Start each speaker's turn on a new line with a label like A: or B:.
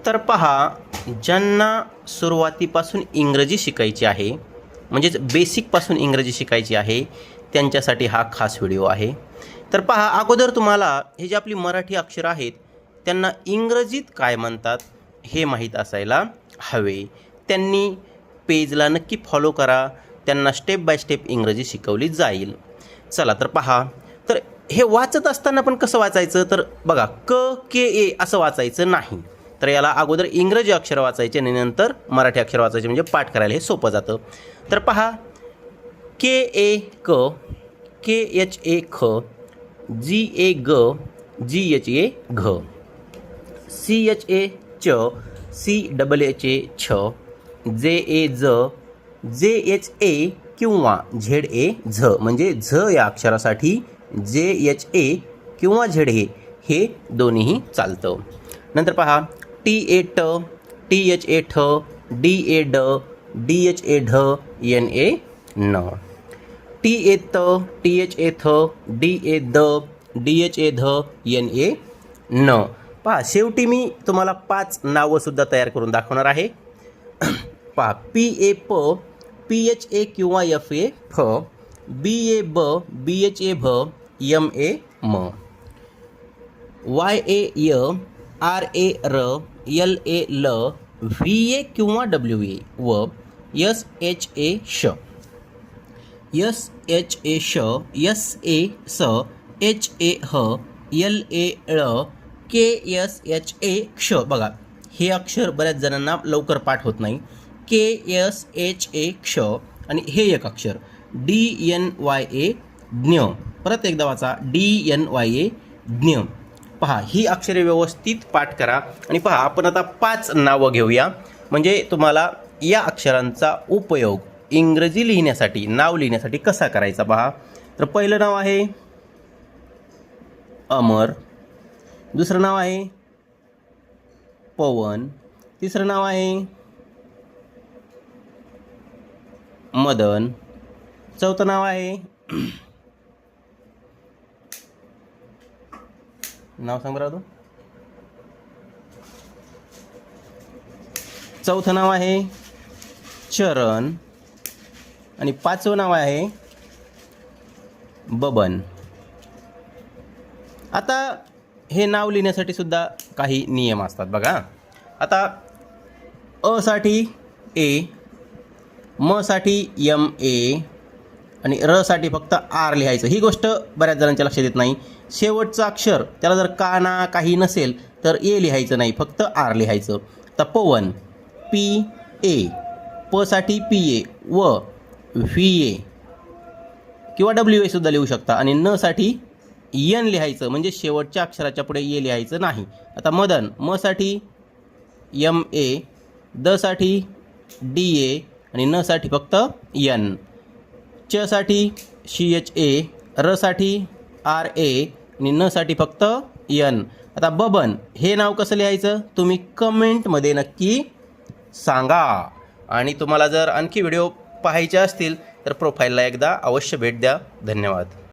A: तर पहा, ज्यांना सुरुवातीपासून इंग्रजी शिकायची आहे, म्हणजेच बेसिकपासून इंग्रजी शिकायची आहे, त्यांच्यासाठी हा खास व्हिडिओ आहे. तर पहा, अगोदर तुम्हाला हे जे आपली मराठी अक्षरं आहेत त्यांना इंग्रजीत काय म्हणतात हे माहीत असायला हवे. त्यांनी पेजला नक्की फॉलो करा, त्यांना स्टेप बाय स्टेप इंग्रजी शिकवली जाईल. चला तर पहा, तर हे वाचत असताना पण कसं वाचायचं, तर बघा क के ए असं वाचायचं नाही. तर याला अगोदर इंग्रजी अक्षर वाचायचे आणि नंतर मराठी अक्षर वाचायचे, म्हणजे पाठ करायला हे सोपं जातं. तर पहा, के ए क, के एच ए ख, जी ए ग, जी एच ए घ, सी एच ए च, सी डबल एच ए छ, जे ए ज, जे एच ए किंवा झेड ए झ, म्हणजे झ या अक्षरासाठी जे एच ए किंवा झेड ए हे दोन्हीही चालतं. नंतर पहा, टी ए ट, टी एच ए ठ, डी ए ड, डी एच ए ढ, एन ए न, टी ए त, टी एच ए थ, D A the, D H A ध, एन ए न. पहा, शेवटी मी तुम्हाला 5 नावंसुद्धा तयार करून दाखवणार आहे. पहा, पी ए प, पी एच ए किंवा एफ ए फ, बी ए ब, बी एच ए भ, एम ए म, वाय ए य, आर ए र, एल ए ल, व्ही ए किंवा डब्ल्यू ए व एस एच ए श, एस एच ए श, एस ए स, एच ए ह, एल ए ळ, के एस एच ए क्ष. बघा, हे अक्षर बऱ्याच जणांना लवकर पाठ होत नाही. के एस एच ए क्ष आणि हे एक अक्षर डी एन वाय ए ज्ञ. परत एकदा वाचा, डी एन वाय ए ज्ञ. पहा, ही अक्षरे व्यवस्थित पाठ करा. आणि पहा, आपण आता 5 नावं घेऊया, म्हणजे तुम्हाला या अक्षरांचा उपयोग इंग्रजी लिहिण्यासाठी, नाव लिहिण्यासाठी कसा करायचा. पहा, तर पहिलं नाव आहे अमर, दुसरं नाव आहे पवन, तिसरं नाव आहे मदन, चौथं नाव आहे नाव सांग बरं. चौथं नाव आहे चरण आणि 5वं नाव आहे बबन. आता हे नाव लिहिण्यासाठी सुद्धा काही नियम असतात बघा. आता अ साठी ए, म साठी एम ए आणि र साठी फक्त आर लिहायचं. ही गोष्ट बऱ्याच जणांच्या लक्षात येत नाही. शेवटचं अक्षर त्याला जर का ना काही नसेल तर ए लिहायचं नाही, फक्त आर लिहायचं. तर पवन पी ए, प साठी पी ए व व्ही ए किंवा डब्ल्यू ए सुद्धा लिहू शकता. आणि न साठी एन लिहायचं, म्हणजे शेवटच्या अक्षराच्या पुढे ए लिहायचं नाही. आता मदन, म साठी एम ए, द साठी डी ए आणि न साठी फक्त एन, च साठी सी एच ए, र साठी आर ए आणि न साठी फक्त एन. आता बबन हे नाव कसं लिहायचं तुम्ही कमेंटमध्ये नक्की सांगा. आणि तुम्हाला जर आणखी व्हिडिओ पाहायचे असतील तर प्रोफाईलला एकदा अवश्य भेट द्या. धन्यवाद.